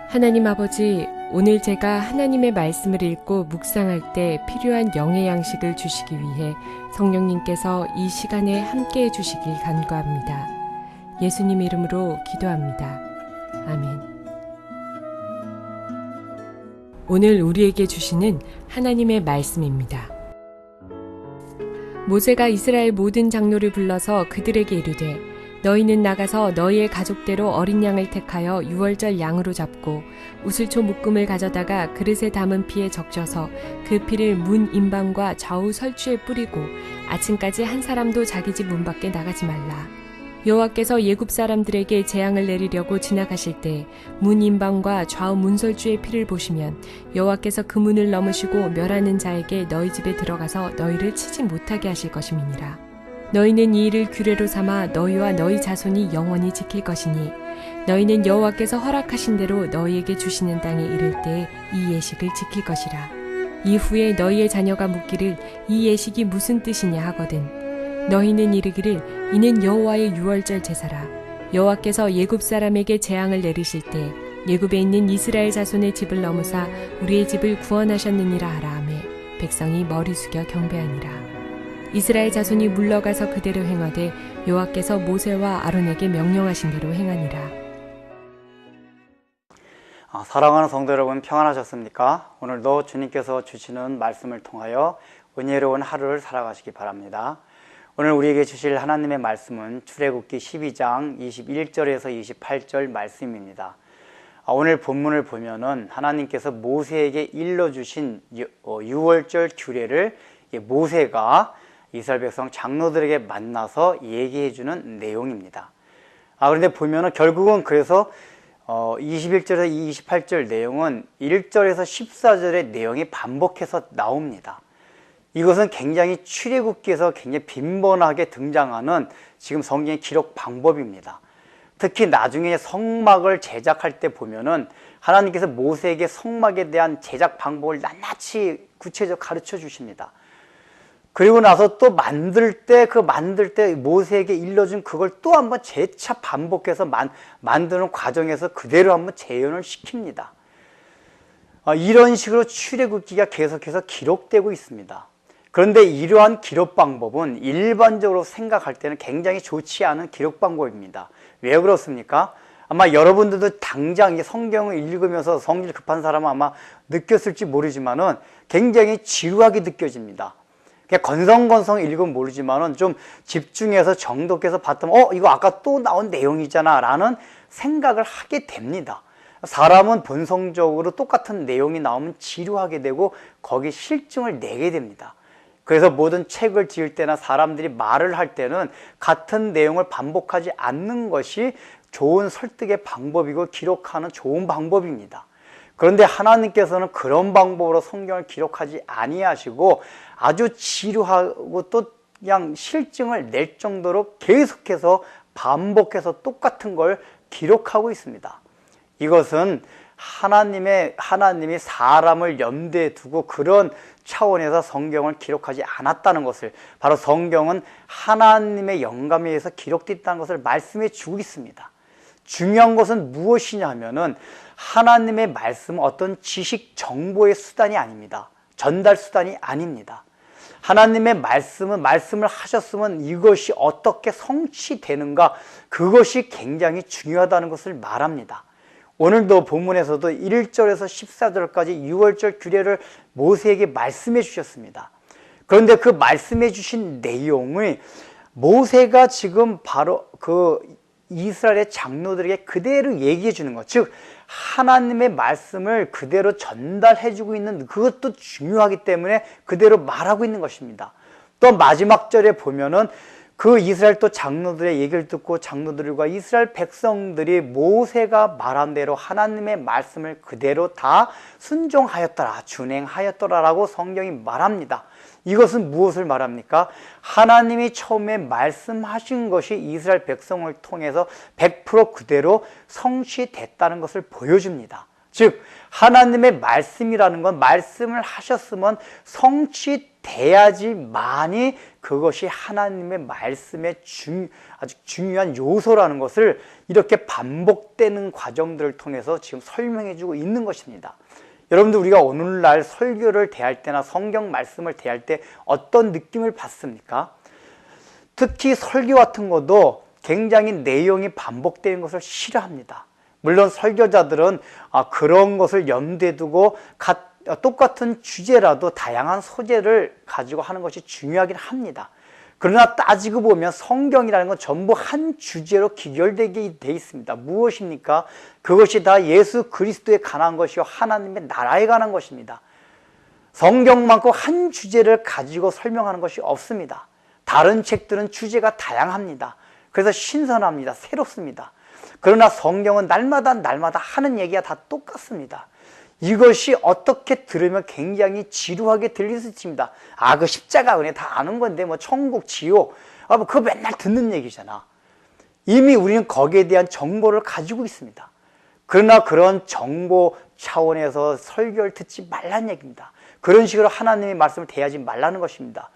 하나님 아버지, 오늘 제가 하나님의 말씀을 읽고 묵상할 때 필요한 영의 양식을 주시기 위해 성령님께서 이 시간에 함께해 주시길 간구합니다. 예수님 이름으로 기도합니다. 아멘. 오늘 우리에게 주시는 하나님의 말씀입니다. 모세가 이스라엘 모든 장로를 불러서 그들에게 이르되 너희는 나가서 너희의 가족대로 어린 양을 택하여 유월절 양으로 잡고 우슬초 묶음을 가져다가 그릇에 담은 피에 적셔서 그 피를 문 임방과 좌우 설주에 뿌리고 아침까지 한 사람도 자기 집 문 밖에 나가지 말라. 여호와께서 예굽 사람들에게 재앙을 내리려고 지나가실 때 문 임방과 좌우 문설주의 피를 보시면 여호와께서 그 문을 넘으시고 멸하는 자에게 너희 집에 들어가서 너희를 치지 못하게 하실 것임이니라. 너희는 이 일을 규례로 삼아 너희와 너희 자손이 영원히 지킬 것이니 너희는 여호와께서 허락하신 대로 너희에게 주시는 땅에 이를 때 이 예식을 지킬 것이라. 이후에 너희의 자녀가 묻기를 이 예식이 무슨 뜻이냐 하거든 너희는 이르기를 이는 여호와의 유월절 제사라. 여호와께서 예굽 사람에게 재앙을 내리실 때 예굽에 있는 이스라엘 자손의 집을 넘으사 우리의 집을 구원하셨느니라 하라 하매 백성이 머리 숙여 경배하니라. 이스라엘 자손이 물러가서 그대로 행하되 여호와께서 모세와 아론에게 명령하신 대로 행하니라. 사랑하는 성도 여러분, 평안하셨습니까? 오늘도 주님께서 주시는 말씀을 통하여 은혜로운 하루를 살아가시기 바랍니다. 오늘 우리에게 주실 하나님의 말씀은 출애굽기 12장 21절에서 28절 말씀입니다. 오늘 본문을 보면은 하나님께서 모세에게 일러주신 유월절 규례를 모세가 이스라엘 백성 장로들에게 만나서 얘기해주는 내용입니다. 그런데 보면은 결국은 그래서 21절에서 28절 내용은 1절에서 14절의 내용이 반복해서 나옵니다. 이것은 굉장히 출애굽기에서 굉장히 빈번하게 등장하는 지금 성경의 기록 방법입니다. 특히 나중에 성막을 제작할 때 보면은 하나님께서 모세에게 성막에 대한 제작 방법을 낱낱이 구체적으로 가르쳐 주십니다. 그리고 나서 또 만들 때 모세에게 일러준 그걸 또 한번 재차 반복해서 만드는 과정에서 그대로 한번 재현을 시킵니다. 이런 식으로 출애굽기가 계속해서 기록되고 있습니다. 그런데 이러한 기록 방법은 일반적으로 생각할 때는 굉장히 좋지 않은 기록 방법입니다. 왜 그렇습니까? 아마 여러분들도 당장 성경을 읽으면서 성질 급한 사람은 아마 느꼈을지 모르지만은 굉장히 지루하게 느껴집니다. 그냥 건성건성 읽으면 모르지만은 좀 집중해서 정독해서 봤더니 이거 아까 또 나온 내용이잖아 라는 생각을 하게 됩니다. 사람은 본성적으로 똑같은 내용이 나오면 지루하게 되고 거기에 실증을 내게 됩니다. 그래서 모든 책을 지을 때나 사람들이 말을 할 때는 같은 내용을 반복하지 않는 것이 좋은 설득의 방법이고 기록하는 좋은 방법입니다. 그런데 하나님께서는 그런 방법으로 성경을 기록하지 아니하시고 아주 지루하고 또 그냥 실증을 낼 정도로 계속해서 반복해서 똑같은 걸 기록하고 있습니다. 이것은 하나님이 사람을 염두에 두고 그런 차원에서 성경을 기록하지 않았다는 것을, 바로 성경은 하나님의 영감에 의해서 기록됐다는 것을 말씀해 주고 있습니다. 중요한 것은 무엇이냐 하면은 하나님의 말씀은 어떤 지식 정보의 수단이 아닙니다. 전달 수단이 아닙니다. 하나님의 말씀을 하셨으면 이것이 어떻게 성취되는가, 그것이 굉장히 중요하다는 것을 말합니다. 오늘도 본문에서도 1절에서 14절까지 유월절 규례를 모세에게 말씀해 주셨습니다. 그런데 그 말씀해 주신 내용을 모세가 지금 바로 그 이스라엘의 장로들에게 그대로 얘기해 주는 것, 즉 하나님의 말씀을 그대로 전달해 주고 있는 그것도 중요하기 때문에 그대로 말하고 있는 것입니다. 또 마지막 절에 보면은 그 이스라엘 또 장로들의 얘기를 듣고 장로들과 이스라엘 백성들이 모세가 말한 대로 하나님의 말씀을 그대로 다 순종하였더라, 준행하였더라라고 성경이 말합니다. 이것은 무엇을 말합니까? 하나님이 처음에 말씀하신 것이 이스라엘 백성을 통해서 100% 그대로 성취됐다는 것을 보여줍니다. 즉 하나님의 말씀이라는 건 말씀을 하셨으면 성취돼야지만이 그것이 하나님의 말씀의 아주 중요한 요소라는 것을 이렇게 반복되는 과정들을 통해서 지금 설명해주고 있는 것입니다. 여러분들, 우리가 오늘날 설교를 대할 때나 성경 말씀을 대할 때 어떤 느낌을 받습니까? 특히 설교 같은 것도 굉장히 내용이 반복되는 것을 싫어합니다. 물론 설교자들은 그런 것을 염두에 두고 똑같은 주제라도 다양한 소재를 가지고 하는 것이 중요하긴 합니다. 그러나 따지고 보면 성경이라는 건 전부 한 주제로 기결되게 돼 있습니다. 무엇입니까? 그것이 다 예수 그리스도에 관한 것이요 하나님의 나라에 관한 것입니다. 성경만큼 한 주제를 가지고 설명하는 것이 없습니다. 다른 책들은 주제가 다양합니다. 그래서 신선합니다. 새롭습니다. 그러나 성경은 날마다 하는 얘기가 다 똑같습니다. 이것이 어떻게 들으면 굉장히 지루하게 들릴 수 있습니다. 그 십자가 은혜 다 아는 건데 뭐 천국 지옥 그거 맨날 듣는 얘기잖아. 이미 우리는 거기에 대한 정보를 가지고 있습니다. 그러나 그런 정보 차원에서 설교를 듣지 말라는 얘기입니다. 그런 식으로 하나님의 말씀을 대하지 말라는 것입니다.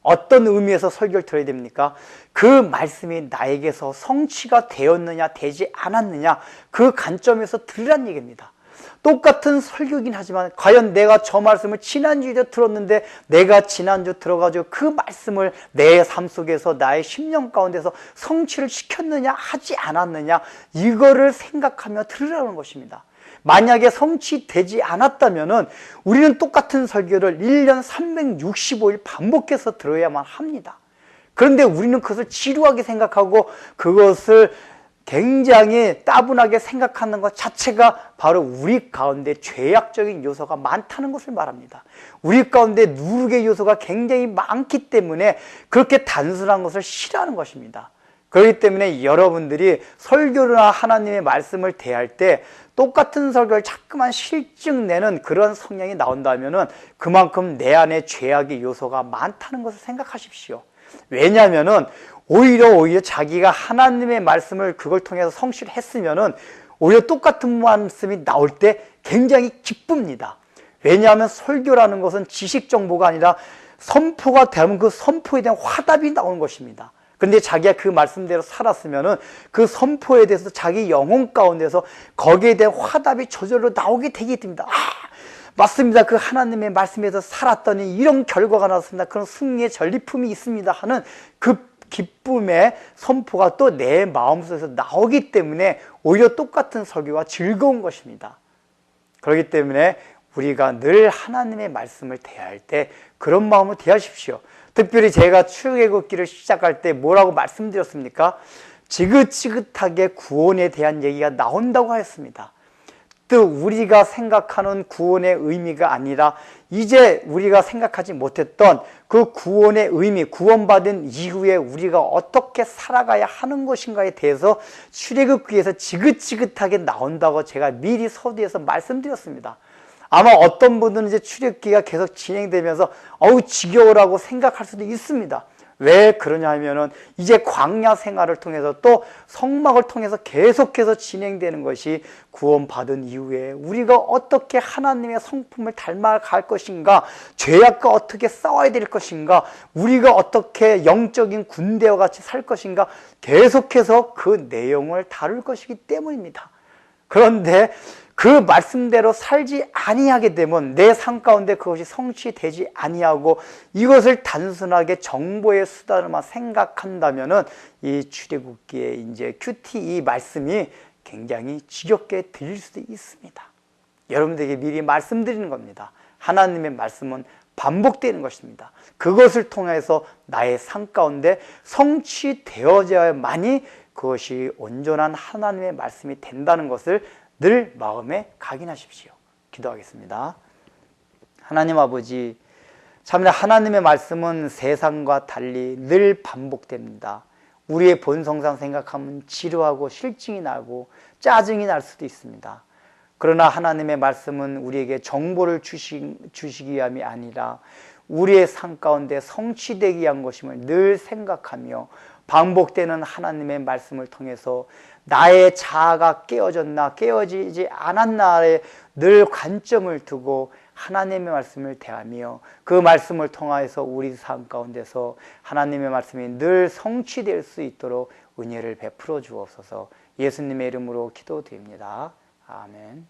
어떤 의미에서 설교를 들어야 됩니까? 그 말씀이 나에게서 성취가 되었느냐 되지 않았느냐 그 관점에서 들으란 얘기입니다. 똑같은 설교이긴 하지만 과연 내가 저 말씀을 지난주에도 들었는데 내가 지난주 들어가지고 그 말씀을 내 삶 속에서 나의 심령 가운데서 성취를 시켰느냐 하지 않았느냐 이거를 생각하며 들으라는 것입니다. 만약에 성취되지 않았다면 우리는 똑같은 설교를 1년 365일 반복해서 들어야만 합니다. 그런데 우리는 그것을 지루하게 생각하고 그것을 굉장히 따분하게 생각하는 것 자체가 바로 우리 가운데 죄악적인 요소가 많다는 것을 말합니다. 우리 가운데 누룩의 요소가 굉장히 많기 때문에 그렇게 단순한 것을 싫어하는 것입니다. 그렇기 때문에 여러분들이 설교나 하나님의 말씀을 대할 때 똑같은 설교를 자꾸만 실증내는 그런 성향이 나온다면 그만큼 내 안에 죄악의 요소가 많다는 것을 생각하십시오. 왜냐하면 오히려 자기가 하나님의 말씀을 그걸 통해서 성취를 했으면 오히려 똑같은 말씀이 나올 때 굉장히 기쁩니다. 왜냐하면 설교라는 것은 지식 정보가 아니라 선포가 되면 그 선포에 대한 화답이 나오는 것입니다. 근데 자기가 그 말씀대로 살았으면은 그 선포에 대해서 자기 영혼 가운데서 거기에 대한 화답이 저절로 나오게 되게 됩니다. 맞습니다. 그 하나님의 말씀에서 살았더니 이런 결과가 나왔습니다. 그런 승리의 전리품이 있습니다 하는 그 기쁨의 선포가 또 내 마음속에서 나오기 때문에 오히려 똑같은 설교가 즐거운 것입니다. 그렇기 때문에 우리가 늘 하나님의 말씀을 대할 때 그런 마음으로 대하십시오. 특별히 제가 출애굽기를 시작할 때 뭐라고 말씀드렸습니까? 지긋지긋하게 구원에 대한 얘기가 나온다고 하였습니다. 또 우리가 생각하는 구원의 의미가 아니라 이제 우리가 생각하지 못했던 그 구원의 의미, 구원받은 이후에 우리가 어떻게 살아가야 하는 것인가에 대해서 출애굽기에서 지긋지긋하게 나온다고 제가 미리 서두에서 말씀드렸습니다. 아마 어떤 분들은 이제 출애굽기가 계속 진행되면서 지겨워라고 생각할 수도 있습니다. 왜 그러냐 하면은 이제 광야 생활을 통해서 또 성막을 통해서 계속해서 진행되는 것이 구원받은 이후에 우리가 어떻게 하나님의 성품을 닮아갈 것인가, 죄악과 어떻게 싸워야 될 것인가, 우리가 어떻게 영적인 군대와 같이 살 것인가 계속해서 그 내용을 다룰 것이기 때문입니다. 그런데 그 말씀대로 살지 아니하게 되면 내 삶 가운데 그것이 성취되지 아니하고 이것을 단순하게 정보의 수단으로만 생각한다면은 이 출애굽기의 이제 큐티 이 말씀이 굉장히 지겹게 들릴 수도 있습니다. 여러분들에게 미리 말씀드리는 겁니다. 하나님의 말씀은 반복되는 것입니다. 그것을 통해서 나의 삶 가운데 성취되어져야만이 그것이 온전한 하나님의 말씀이 된다는 것을 늘 마음에 각인하십시오. 기도하겠습니다. 하나님 아버지, 참으로 하나님의 말씀은 세상과 달리 늘 반복됩니다. 우리의 본성상 생각하면 지루하고 실증이 나고 짜증이 날 수도 있습니다. 그러나 하나님의 말씀은 우리에게 정보를 주시기 위함이 아니라 우리의 삶 가운데 성취되기 위한 것임을 늘 생각하며 반복되는 하나님의 말씀을 통해서 나의 자아가 깨어졌나 깨어지지 않았나에 늘 관점을 두고 하나님의 말씀을 대하며 그 말씀을 통하여서 우리 삶 가운데서 하나님의 말씀이 늘 성취될 수 있도록 은혜를 베풀어 주옵소서. 예수님의 이름으로 기도드립니다. 아멘.